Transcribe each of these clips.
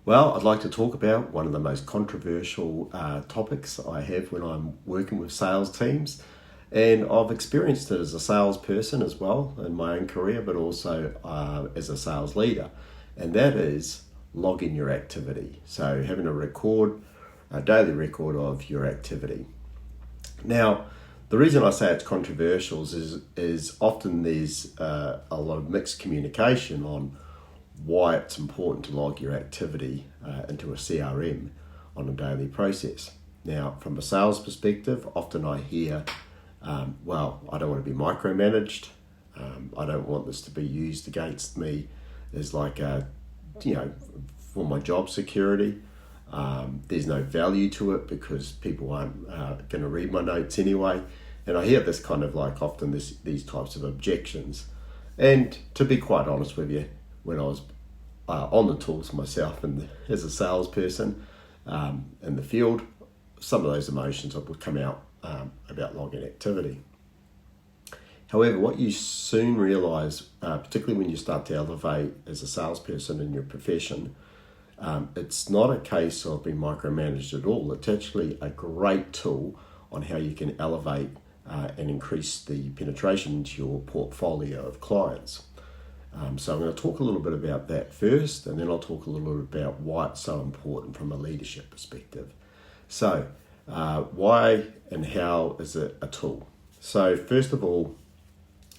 Well, I'd like to talk about one of the most controversial topics I have when I'm working with sales teams. And I've experienced it as a salesperson as well in my own career, but also as a sales leader. And that is logging your activity. So having a daily record of your activity. Now, the reason I say it's controversial is often there's a lot of mixed communication on why it's important to log your activity into a CRM on a daily process. Now, from a sales perspective, often I hear, I don't want to be micromanaged. I don't want this to be used against me as for my job security. There's no value to it because people aren't going to read my notes anyway. And I hear this kind of often these types of objections. And to be quite honest with you, when I was on the tools myself and as a salesperson in the field, some of those emotions would come out about logging activity. However, what you soon realise, particularly when you start to elevate as a salesperson in your profession, it's not a case of being micromanaged at all. It's actually a great tool on how you can elevate and increase the penetration into your portfolio of clients. So I'm going to talk a little bit about that first, and then I'll talk a little bit about why it's so important from a leadership perspective. So why and how is it a tool? So first of all,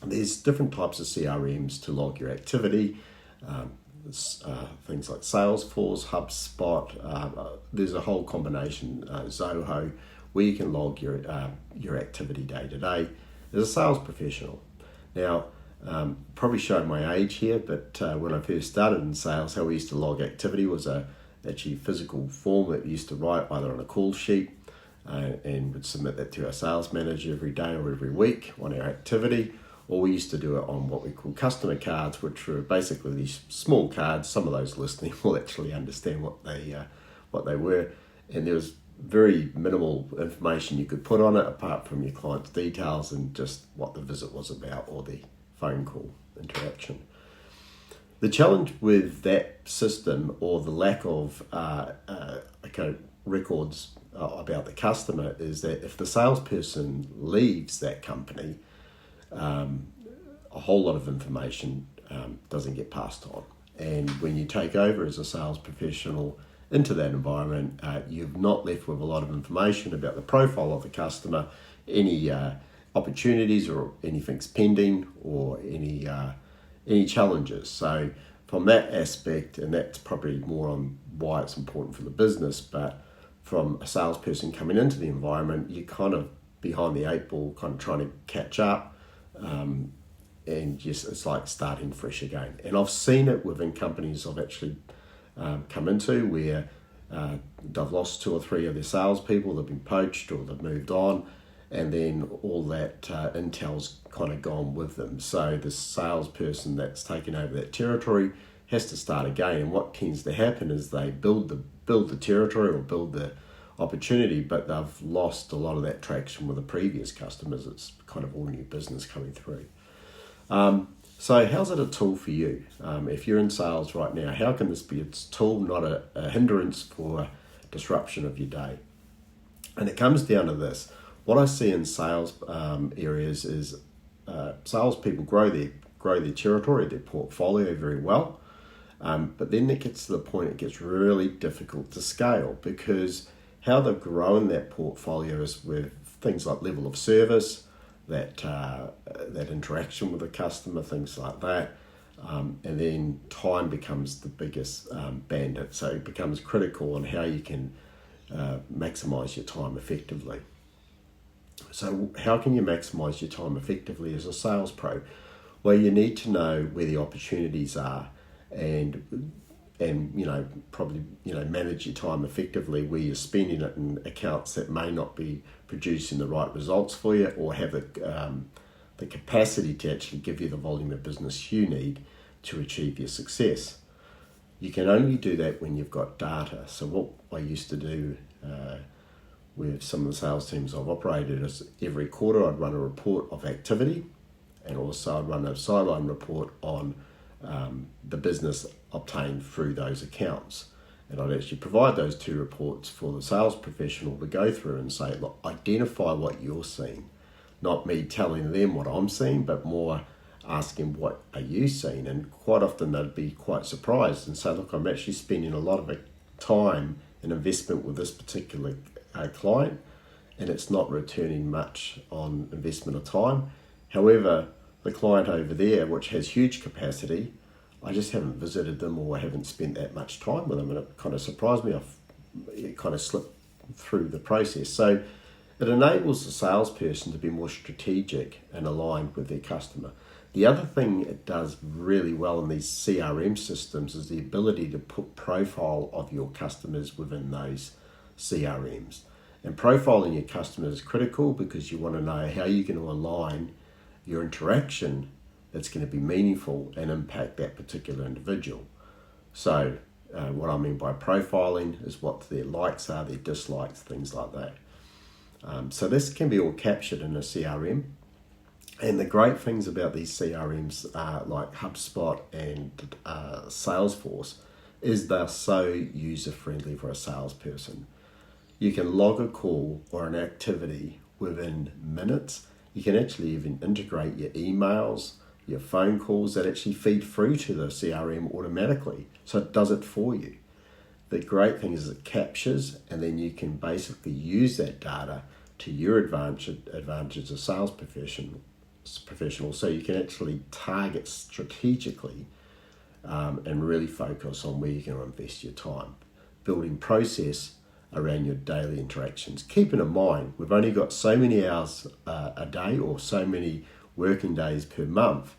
there's different types of CRMs to log your activity. Things like Salesforce, HubSpot, there's a whole combination, Zoho, where you can log your activity day to day as a sales professional. Now, probably showing my age here, but when I first started in sales, how we used to log activity was actually physical form that we used to write either on a call sheet and would submit that to our sales manager every day or every week on our activity, or we used to do it on what we call customer cards, which were basically these small cards. Some of those listening will actually understand what they were, and there was very minimal information you could put on it apart from your client's details and just what the visit was about or the phone call interaction. The challenge with that system, or the lack of records about the customer, is that if the salesperson leaves that company, a whole lot of information doesn't get passed on. And when you take over as a sales professional into that environment, you've not left with a lot of information about the profile of the customer, any opportunities or anything's pending, or any challenges. So from that aspect, and that's probably more on why it's important for the business, but from a salesperson coming into the environment, you're kind of behind the eight ball, kind of trying to catch up, and just it's like starting fresh again. And I've seen it within companies I've actually come into where they've lost 2 or 3 of their salespeople, they've been poached or they've moved on, and then all that intel's kind of gone with them. So the salesperson that's taken over that territory has to start again. And what tends to happen is they build the territory or build the opportunity, but they've lost a lot of that traction with the previous customers. It's kind of all new business coming through. So how's it a tool for you? If you're in sales right now, how can this be a tool, not a hindrance for disruption of your day? And it comes down to this. What I see in sales areas is salespeople grow their territory, their portfolio very well, but then it gets to the point it gets really difficult to scale, because how they're growing that portfolio is with things like level of service, that interaction with the customer, things like that, and then time becomes the biggest bandit. So it becomes critical on how you can maximize your time effectively. So how can you maximize your time effectively as a sales pro? Well, you need to know where the opportunities are, and probably manage your time effectively where you're spending it in accounts that may not be producing the right results for you, or have the capacity to actually give you the volume of business you need to achieve your success. You can only do that when you've got data. So what I used to do with some of the sales teams I've operated is every quarter I'd run a report of activity, and also I'd run a sideline report on the business obtained through those accounts. And I'd actually provide those 2 reports for the sales professional to go through and say, look, identify what you're seeing. Not me telling them what I'm seeing, but more asking what are you seeing. And quite often they'd be quite surprised and say, look, I'm actually spending a lot of time and investment with this particular client, and it's not returning much on investment of time. However, the client over there, which has huge capacity, I just haven't visited them or haven't spent that much time with them, and it kind of surprised me. It kind of slipped through the process. So it enables the salesperson to be more strategic and aligned with their customer. The other thing it does really well in these CRM systems is the ability to put profile of your customers within those CRMs. And profiling your customers is critical because you want to know how you're going to align your interaction that's going to be meaningful and impact that particular individual. So what I mean by profiling is what their likes are, their dislikes, things like that. So this can be all captured in a CRM. And the great things about these CRMs like HubSpot and Salesforce is they're so user-friendly for a salesperson. You can log a call or an activity within minutes. You can actually even integrate your emails, your phone calls that actually feed through to the CRM automatically. So it does it for you. The great thing is it captures, and then you can basically use that data to your advantage as a sales professional. So you can actually target strategically and really focus on where you're going to invest your time. Building process around your daily interactions. Keeping in mind, we've only got so many hours a day or so many working days per month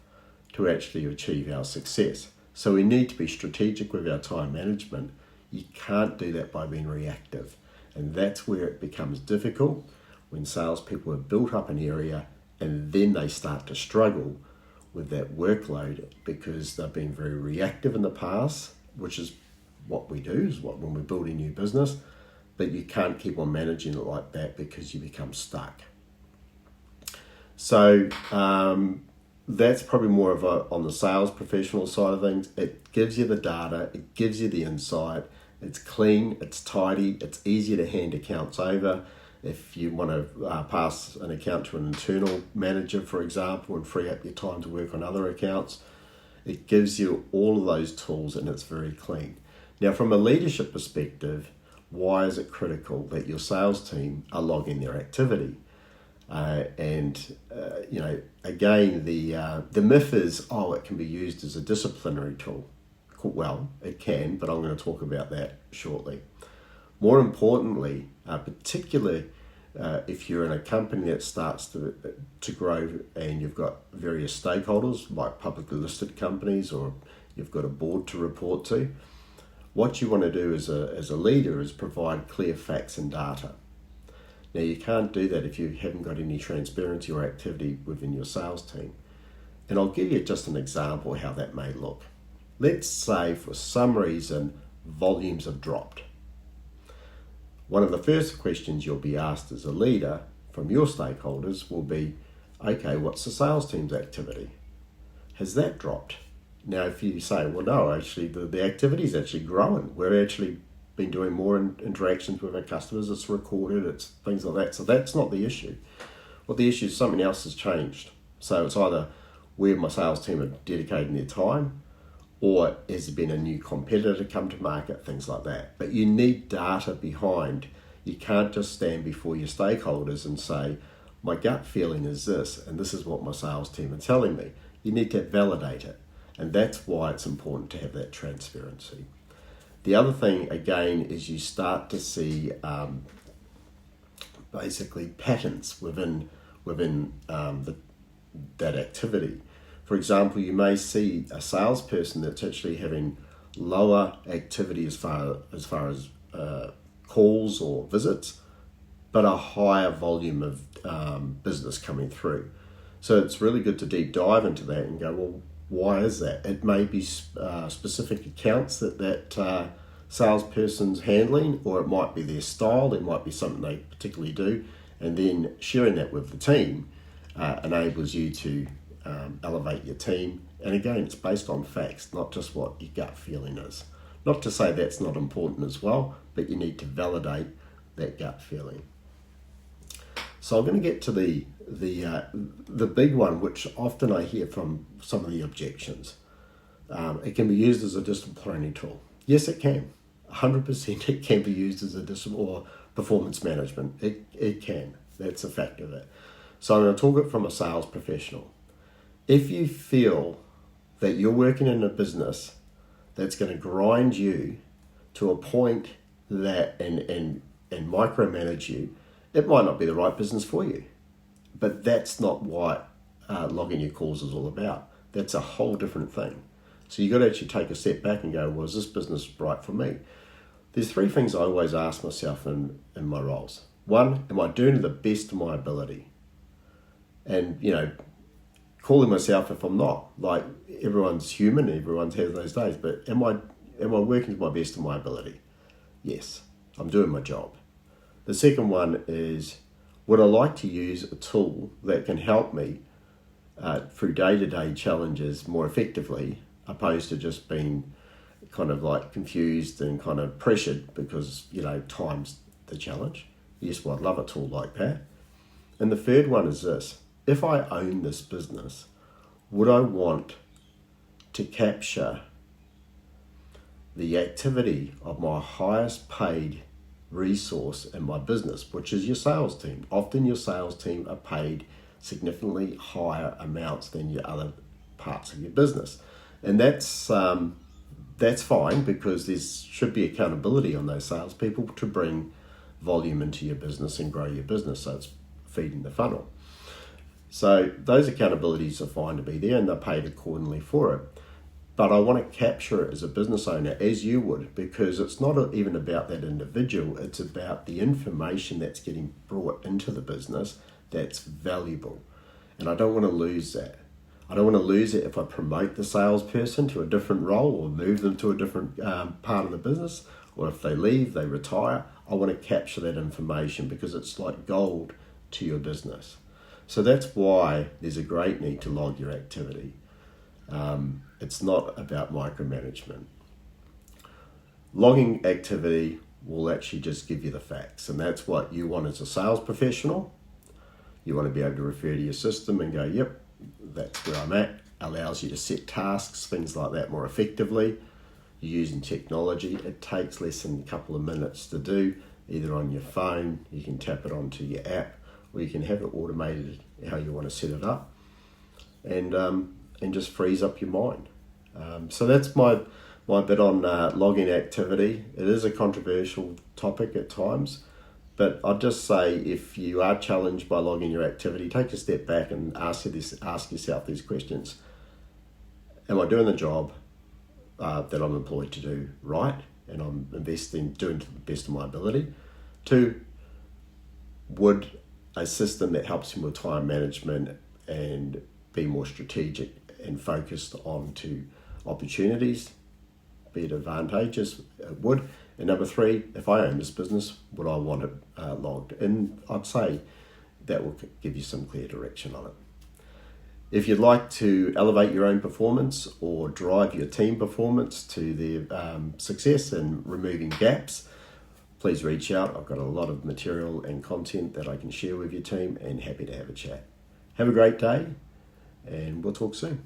to actually achieve our success. So we need to be strategic with our time management. You can't do that by being reactive. And that's where it becomes difficult when salespeople have built up an area and then they start to struggle with that workload because they've been very reactive in the past, which is what we do, when we're building new business. But you can't keep on managing it like that because you become stuck. So that's probably more of on the sales professional side of things. It gives you the data, it gives you the insight, it's clean, it's tidy, it's easy to hand accounts over. If you want to pass an account to an internal manager, for example, and free up your time to work on other accounts, it gives you all of those tools and it's very clean. Now, from a leadership perspective, why is it critical that your sales team are logging their activity? Again, the myth is, it can be used as a disciplinary tool. Well, it can, but I'm going to talk about that shortly. More importantly, particularly if you're in a company that starts to grow and you've got various stakeholders, like publicly listed companies, or you've got a board to report to, what you want to do as a leader is provide clear facts and data. Now, you can't do that if you haven't got any transparency or activity within your sales team. And I'll give you just an example how that may look. Let's say for some reason volumes have dropped. One of the first questions you'll be asked as a leader from your stakeholders will be, okay, what's the sales team's activity? Has that dropped? Now, if you say, well, no, actually, the activity is actually growing. We're actually been doing more interactions with our customers. It's recorded, it's things like that. So that's not the issue. What the issue is, something else has changed. So it's either where my sales team are dedicating their time, or has there been a new competitor come to market, things like that. But you need data behind. You can't just stand before your stakeholders and say, my gut feeling is this, and this is what my sales team are telling me. You need to validate it. And that's why it's important to have that transparency. The other thing, again, is you start to see basically patterns within that activity. For example, you may see a salesperson that's actually having lower activity as far as calls or visits, but a higher volume of business coming through. So it's really good to deep dive into that and go, well, why is that? It may be specific accounts that salesperson's handling, or it might be their style, it might be something they particularly do, and then sharing that with the team enables you to elevate your team. And again, it's based on facts, not just what your gut feeling is. Not to say that's not important as well, but you need to validate that gut feeling. So I'm going to get to the big one, which often I hear from some of the objections. It can be used as a disciplinary tool. Yes, it can. 100% it can be used as a or performance management. It can. That's a fact of it. So I'm going to talk it from a sales professional. If you feel that you're working in a business that's going to grind you to a point that and micromanage you, it might not be the right business for you. But that's not what logging your calls is all about. That's a whole different thing. So you've got to actually take a step back and go, well, is this business right for me? There's three things I always ask myself in my roles. One, am I doing to the best of my ability? And, calling myself if I'm not. Like, everyone's human, everyone has those days, but am I working to my best of my ability? Yes, I'm doing my job. The second one is, would I like to use a tool that can help me through day-to-day challenges more effectively, opposed to just being kind of like confused and kind of pressured because, time's the challenge? Yes, well, I'd love a tool like that. And the third one is this. If I own this business, would I want to capture the activity of my highest paid resource in my business, which is your sales team? Often your sales team are paid significantly higher amounts than your other parts of your business. And that's fine, because there should be accountability on those salespeople to bring volume into your business and grow your business, so it's feeding the funnel. So those accountabilities are fine to be there, and they're paid accordingly for it. But I want to capture it as a business owner, as you would, because it's not even about that individual, it's about the information that's getting brought into the business that's valuable. And I don't want to lose that. I don't want to lose it if I promote the salesperson to a different role or move them to a different part of the business, or if they leave, they retire. I want to capture that information because it's like gold to your business. So that's why there's a great need to log your activity. It's not about micromanagement. Logging activity will actually just give you the facts, and that's what you want as a sales professional. You want to be able to refer to your system and go, yep, that's where I'm at. Allows you to set tasks, things like that more effectively. You're using technology. It takes less than a couple of minutes to do, either on your phone, you can tap it onto your app, or you can have it automated how you want to set it up, and just frees up your mind. So that's my bit on logging activity. It is a controversial topic at times, but I'd just say if you are challenged by logging your activity, take a step back and ask yourself these questions. Am I doing the job that I'm employed to do right, and I'm doing to the best of my ability? 2, would a system that helps me with time management and be more strategic and focused on to opportunities be it advantageous? It would. And number 3, if I own this business, would I want it logged? And I'd say that will give you some clear direction on it. If you'd like to elevate your own performance or drive your team performance to their success and removing gaps, please reach out. I've got a lot of material and content that I can share with your team, and happy to have a chat. Have a great day, and we'll talk soon.